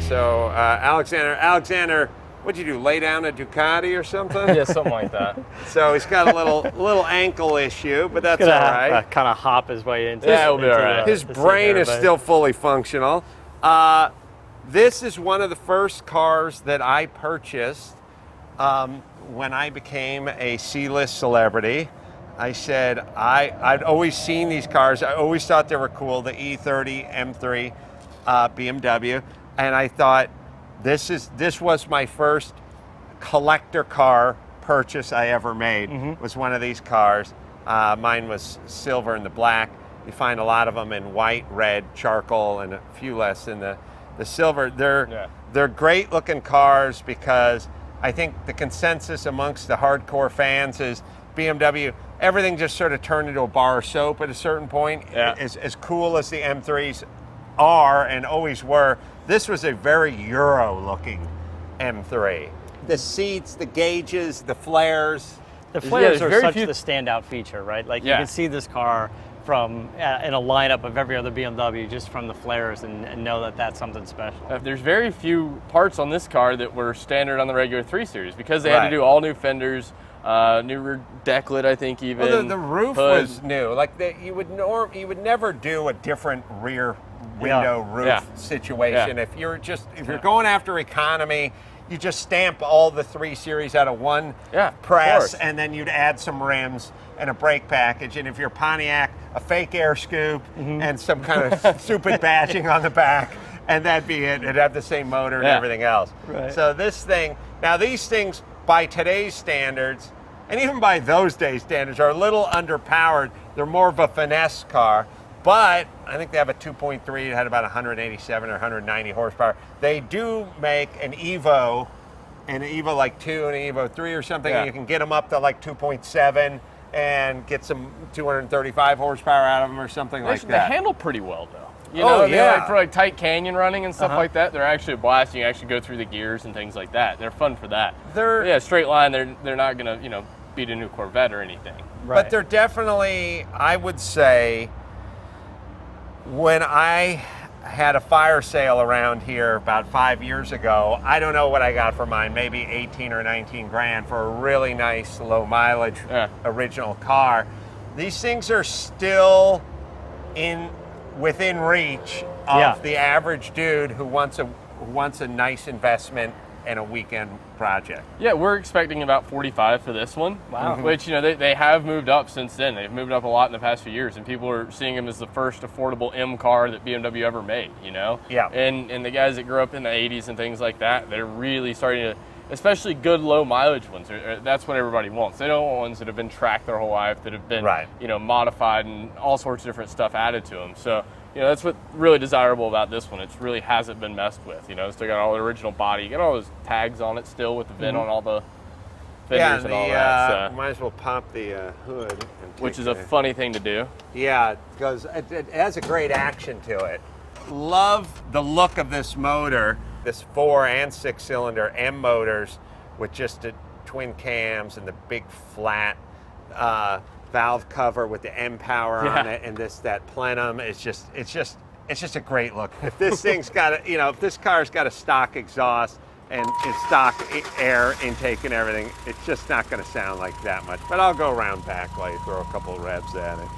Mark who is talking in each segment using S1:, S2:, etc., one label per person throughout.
S1: So Alexander, what'd you do? Lay down a Ducati or something?
S2: Yeah, something like that.
S1: So he's got a little ankle issue, but that's all right.
S3: Kind of hop his way into.
S2: Yeah, it'll be all right.
S1: His brain is still fully functional. This is one of the first cars that I purchased when I became a C-list celebrity. I said I'd always seen these cars. I always thought they were cool, the E30 M3 BMW, and I thought this was my first collector car purchase I ever made. Was one of these cars. Mine was silver and the black. You find a lot of them in white, red, charcoal, and a few less in the silver. They're great looking cars because I think the consensus amongst the hardcore fans is BMW, everything just sort of turned into a bar of soap at a certain point.
S2: Yeah.
S1: As cool as the M3s are and always were, this was a very Euro looking M3. The seats, the gauges, the flares.
S3: The flares are
S2: very
S3: such
S2: few-
S3: the standout feature, right? Like you
S2: Yeah.
S3: can see this car from in a lineup of every other BMW just from the flares and know that that's something special.
S2: There's very few parts on this car that were standard on the regular 3 Series because they had to do all new fenders, new rear deck lid, I think even.
S1: Well, the roof
S2: hood.
S1: was new. Like you would never do a different rear window roof situation.
S2: Yeah.
S1: If you're going after economy, you just stamp all the 3 Series out of one press, and then you'd add some rims and a brake package. And if you're Pontiac, a fake air scoop and some kind of stupid badging on the back, and that'd be it. It'd have the same motor and everything else.
S3: Right.
S1: So these things by today's standards, and even by those days' standards, are a little underpowered. They're more of a finesse car. But I think they have a 2.3 that had about 187 or 190 horsepower. They do make an Evo like 2 and an Evo 3 or something, and you can get them up to like 2.7 and get some 235 horsepower out of them or something like that.
S2: They handle pretty well though. You know, like for like tight canyon running and stuff like that, they're actually a blast. You can actually go through the gears and things like that. They're fun for that. Straight line. They're not gonna beat a new Corvette or anything.
S3: Right.
S1: But they're definitely, I would say, when I had a fire sale around here about 5 years ago, I don't know what I got for mine, maybe 18 or 19 grand for a really nice low mileage original car. These things are still within reach of the average dude who wants a nice investment and a weekend project.
S2: Yeah, we're expecting about 45 for this one.
S3: Wow.
S2: Which, they have moved up since then. They've moved up a lot in the past few years, and people are seeing them as the first affordable M car that BMW ever made,
S1: Yeah.
S2: And the guys that grew up in the 80s and things like that, they're really starting to, especially good low mileage ones. That's what everybody wants. They don't want ones that have been tracked their whole life, that have been, modified and all sorts of different stuff added to them. So, that's what's really desirable about this one. It really hasn't been messed with. Still got all the original body. You got all those tags on it still with the VIN on all the fenders and all that. So.
S1: Might as well pop the hood.
S2: Which is a funny thing to do.
S1: Yeah, because it has a great action to it. Love the look of this motor, this 4 and 6 cylinder M motors with just the twin cams and the big flat valve cover with the M power on it, and that plenum. It's just a great look. If this thing's got if this car's got a stock exhaust and it's stock air intake and everything, it's just not going to sound like that much. But I'll go around back while you throw a couple of revs at it.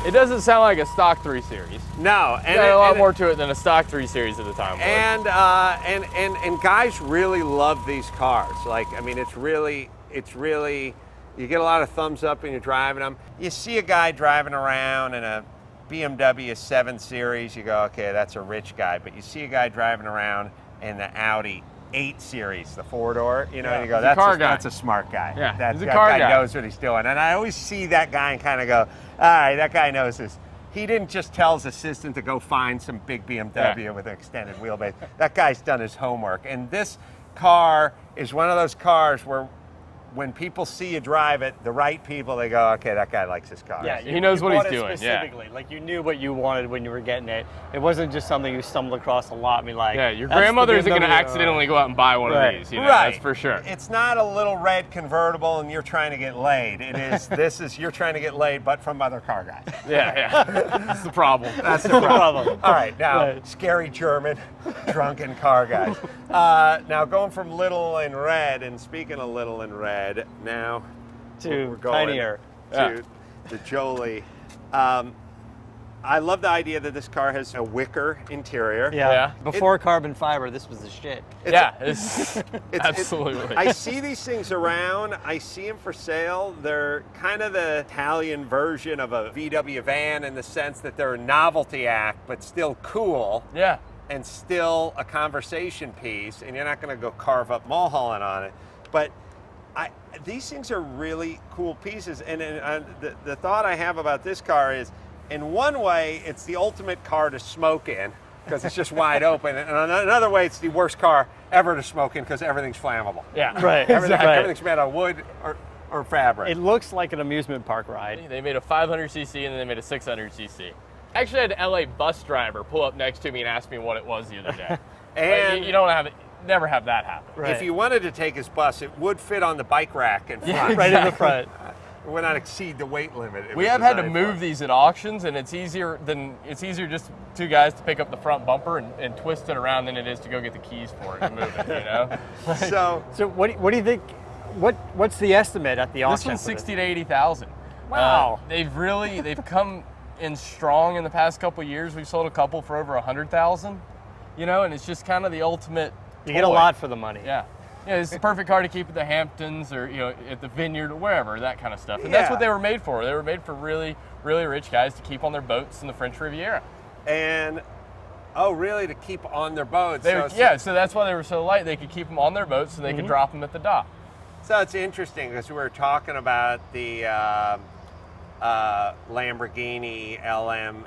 S2: It doesn't sound like a stock 3 Series.
S1: No,
S2: and got a lot more to it than a stock 3 Series at the time.
S1: And guys really love these cars. Like, I mean, it's really, you get a lot of thumbs up when you're driving them. You see a guy driving around in a BMW 7 Series, you go, okay, that's a rich guy. But you see a guy driving around in the Audi 8 Series, the 4-door, and you go, that's a smart guy.
S2: Yeah,
S1: that
S2: he's a car
S1: guy
S2: guy.
S1: knows what he's doing. And I always see that guy and kind of go, all right, that guy knows this. He didn't just tell his assistant to go find some big BMW with an extended wheelbase. That guy's done his homework. And this car is one of those cars where when people see you drive it, the right people, they go, okay, that guy likes his car.
S3: Yeah,
S2: He knows
S3: you
S2: what he's
S3: bought it
S2: doing, yeah.
S3: Specifically, like you knew what you wanted when you were getting it. It wasn't just something you stumbled across a lot and be like,
S2: Yeah, your
S3: "That's the
S2: grandmother isn't going to
S3: BMW."
S2: accidentally go out and buy one
S3: Right.
S2: of these. You know,
S1: Right.
S2: That's for sure.
S1: It's not a little red convertible and you're trying to get laid. It is, you're trying to get laid, but from other car guys.
S2: Yeah. That's the problem.
S1: That's the problem.
S3: Problem.
S1: All right, now,
S3: Right.
S1: scary German, drunken car guys. Now, going from little and red, and speaking of little and red, now
S3: To
S1: we're going
S3: tinier.
S1: to the Jolie. I love the idea that this car has a wicker interior.
S3: Yeah. Before carbon fiber, this was the shit.
S2: It's absolutely.
S1: I see these things around. I see them for sale. They're kind of the Italian version of a VW van in the sense that they're a novelty act, but still cool.
S2: Yeah.
S1: And still a conversation piece. And you're not going to go carve up Mulholland on it. But these things are really cool pieces. And the thought I have about this car is, in one way, it's the ultimate car to smoke in because it's just wide open. And in another way, it's the worst car ever to smoke in because everything's flammable.
S2: Yeah.
S3: Right.
S1: Everything's made out of wood or fabric.
S3: It looks like an amusement park ride.
S2: They made a 500cc and then they made a 600cc. Actually, I had an LA bus driver pull up next to me and ask me what it was the other day.
S1: And
S2: you don't have it. Never have that happen.
S3: Right.
S1: if you wanted to take his bus, it would fit on the bike rack in front.
S2: Yeah,
S3: Right in the front.
S1: It would not exceed the weight limit. it
S2: We
S1: was
S2: have had to
S1: designed
S2: move
S1: for.
S2: these at auctions, and it's easier just two guys to pick up the front bumper and twist it around than it is to go get the keys for it and move it. You know.
S1: So
S3: what do you think? What's the estimate at the
S2: This
S3: auction?
S2: one's
S3: for this?
S2: 60 to 80,000.
S3: Wow.
S2: They've come in strong in the past couple of years. We've sold a couple for over 100,000. You know, and it's just kind of the ultimate.
S3: You get a
S2: toy.
S3: lot for the money.
S2: Yeah. Yeah, it's the perfect car to keep at the Hamptons or at the Vineyard or wherever, that kind of stuff. And that's what they were made for. They were made for really, really rich guys to keep on their boats in the French Riviera.
S1: And really, to keep on their boats.
S2: So that's why they were so light. They could keep them on their boats so they could drop them at the dock.
S1: So it's interesting because we were talking about the Lamborghini LM,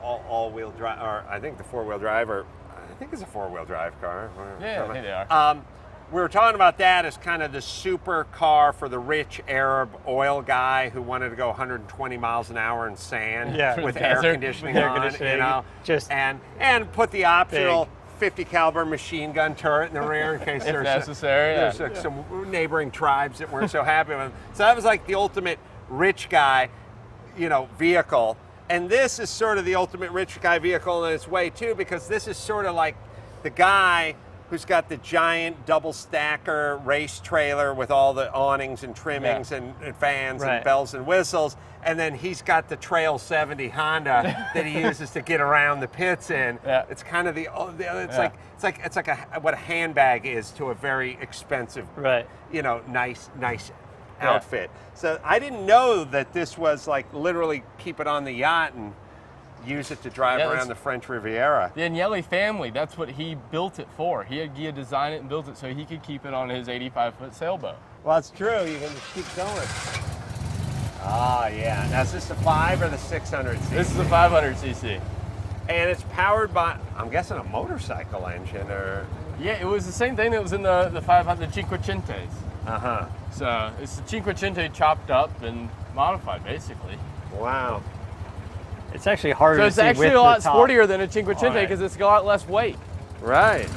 S1: all-wheel drive, or I think the four-wheel drive, or I think it's a four-wheel drive car.
S2: Yeah, I think they are.
S1: We were talking about that as kind of the super car for the rich Arab oil guy who wanted to go 120 miles an hour in sand with air conditioning on, and put the optional 50 caliber machine gun turret in the rear in case there's
S2: necessary.
S1: some neighboring tribes that weren't so happy with them. So that was like the ultimate rich guy, vehicle. And this is sort of the ultimate rich guy vehicle in its way too, because this is sort of like the guy who's got the giant double stacker race trailer with all the awnings and trimmings and fans and bells and whistles, and then he's got the Trail 70 Honda that he uses to get around the pits in. It's kind of it's like what a handbag is to a very expensive, nice outfit. So I didn't know that this was like literally keep it on the yacht and use it to drive around the French Riviera.
S2: The Agnelli family, that's what he built it for. He had designed it and built it so he could keep it on his 85-foot sailboat.
S1: Well, it's true. You can just keep going. Ah, yeah. Now, is this the 5 or the 600cc?
S2: This is the 500cc.
S1: And it's powered by, I'm guessing, a motorcycle engine, or?
S2: Yeah, it was the same thing that was in the 500 Cinquecentes.
S1: Uh-huh.
S2: So it's the Cinquecente chopped up and modified, basically.
S1: Wow.
S3: It's actually harder
S2: So
S3: to see
S2: it's actually
S3: with
S2: a lot
S3: the top.
S2: sportier than a Cinquecente because it's got a lot less weight.
S1: Right.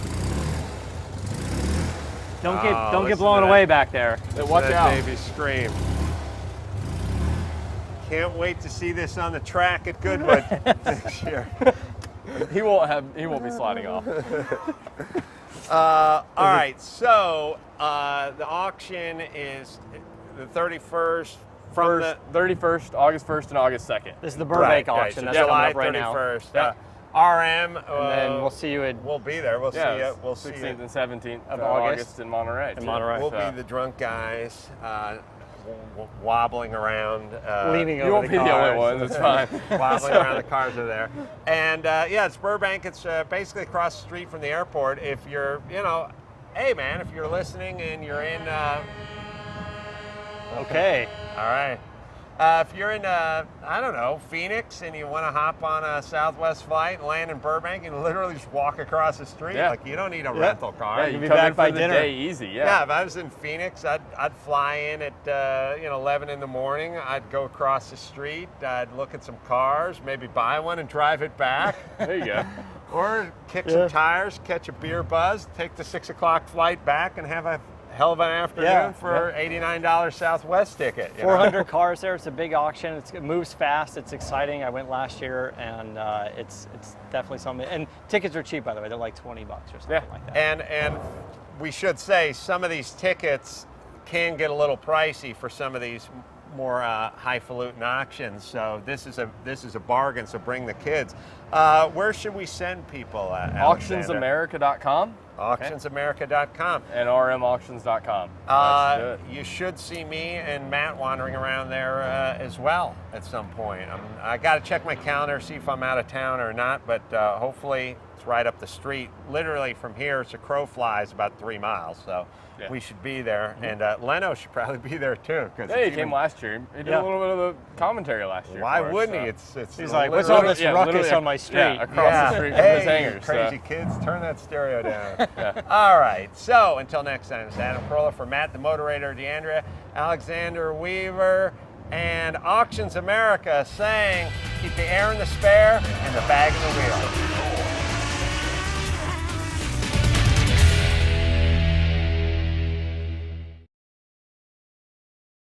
S3: Don't
S1: listen
S3: get
S1: to
S3: blown
S1: that.
S3: away back there.
S2: Watch
S1: that
S2: out.
S1: baby scream. Can't wait to see this on the track at Goodwood next year.
S2: He won't be sliding off.
S1: All right, so the auction is the 31st from the
S2: 31st, August 1st, and August 2nd.
S3: This is the Burbank auction.
S1: So
S3: That's
S1: July
S3: coming up right
S1: 31st.
S3: now.
S1: RM.
S3: And then we'll see you at
S1: We'll be there. We'll see you. We'll see
S2: 16th
S1: you.
S2: and 17th
S3: Of
S2: of
S3: August.
S2: August in Monterey.
S3: In Monterey.
S1: We'll be the drunk guys wobbling around.
S3: leaning
S2: You
S3: over
S2: won't
S3: the
S2: be the
S3: cars.
S2: only one. It's fine.
S1: Wobbling around, the cars are there. And it's Burbank. It's basically across the street from the airport. If you're, hey man, if you're listening and you're in.
S3: Okay.
S1: All right. If you're in, I don't know, Phoenix, and you want to hop on a Southwest flight and land in Burbank, and literally just walk across the street.
S2: Yeah.
S1: Like, you don't need a rental car.
S2: Yeah,
S3: You'll
S2: you
S3: be
S2: come
S3: back
S2: in for
S3: by
S2: the
S3: dinner.
S2: day easy.
S1: Yeah, if I was in Phoenix, I'd fly in at 11 in the morning. I'd go across the street. I'd look at some cars, maybe buy one and drive it back.
S2: There you go.
S1: Or kick some tires, catch a beer buzz, take the 6 o'clock flight back, and have a hell of an afternoon for $89 Southwest ticket.
S3: 400 cars there. It's a big auction. It moves fast. It's exciting. I went last year, and it's definitely something. And tickets are cheap, by the way. They're like $20 or something like that.
S1: And we should say some of these tickets can get a little pricey for some of these more highfalutin auctions. So this is a bargain. So bring the kids. Where should we send people?
S2: Auctionsamerica.com.
S1: Auctionsamerica.com.
S2: And rmauctions.com.
S1: You should see me and Matt wandering around there as well at some point. I got to check my calendar, see if I'm out of town or not, but hopefully it's right up the street. Literally from here, it's a crow flies about 3 miles, so we should be there. And Leno should probably be there too.
S2: Yeah, he came last year. He did a little bit of the commentary last year.
S1: Why
S2: for us,
S1: wouldn't
S2: so.
S1: he? It's
S3: He's like, what's all this ruckus
S2: literally
S3: on my street?
S2: Yeah, across the street from his hangers.
S1: Crazy kids, turn that stereo down. All right, so until next time, it's Adam Carolla for Matt, the Motorator, DeAndrea, Alexander Weaver, and Auctions America saying, keep the air in the spare and the bag in the wheel.